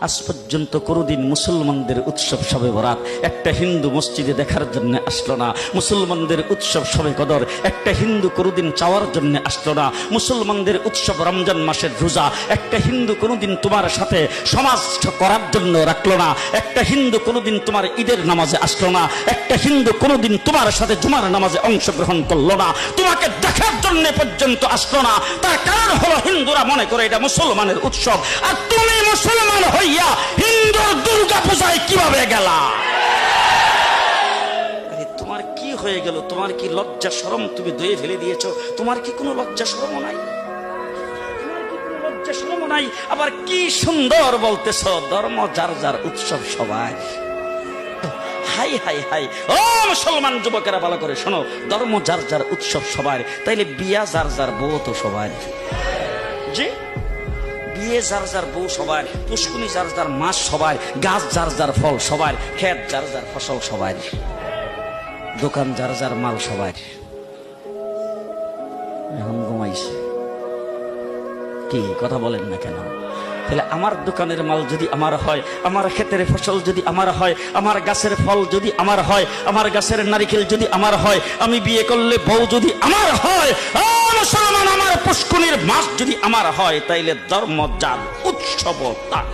আজ পর্যন্ত কোনোদিন মুসলমানদের উৎসব শবে বরাত একটা হিন্দু মসজিদে দেখার জন্য আসলো না, মুসলমানদের উৎসব শবে কদর একটা হিন্দু কোনোদিন চাওয়ার জন্য আসলো না, মুসলমানদের উৎসব রমজান মাসের রোজা একটা হিন্দু কোনোদিন তোমার সাথে সমাজ করার জন্য রাখলো না, একটা হিন্দু কোনোদিন তোমার ঈদের নামাজে আসলো না, একটা হিন্দু কোনোদিন তোমার সাথে জুমার নামাজে অংশগ্রহণ করলো না, তোমাকে দেখার জন্য পর্যন্ত আসলো না। তার কারণ হলো হিন্দুরা মনে করে এটা মুসলমানের উৎসব, আর তুমি মুসলমান হইয়া হিন্দুর দুর্গা পূজায় কিভাবে গেলা? তোমার কি হয়ে গেল? তোমার কি লজ্জা শরম তুমি ধুয়ে ফেলে দিয়েছো? তোমার কি কোনো লজ্জা শরম নাই? লজ্জা শরম নাই? আবার কি সুন্দর বলতেছ, ধর্ম যার যার উৎসব সবাই। হাই হাই হাই, ও মুসলমান যুবকেরা ভালো করে শোনো, ধর্ম যার যার উৎসব সবার, তাইলে বিয়া যার যার বউ তো সবার। জি, বিয়ে যার যার বউ সবার, পুষ্কুনি যার যার মাস সবার, গাছ যার যার ফল সবার, ক্ষেত যার যার ফসল সবার, দোকান যার যার মাল সবার। এখন ঘুমাইছে কি কথা বলেন না কেন? তাহলে আমার দোকানের মাল যদি আমার হয়, আমার ক্ষেতের ফসল যদি আমার হয়, আমার গাছের ফল যদি আমার হয়, আমার গাছের নারিকেল যদি আমার হয়, আমি বিয়ে করলে বউ যদি আমার হয়, মুসলমান আমার পুষ্কুনির মাস যদি আমার হয়, তাইলে ধর্ম যার উৎসব তার।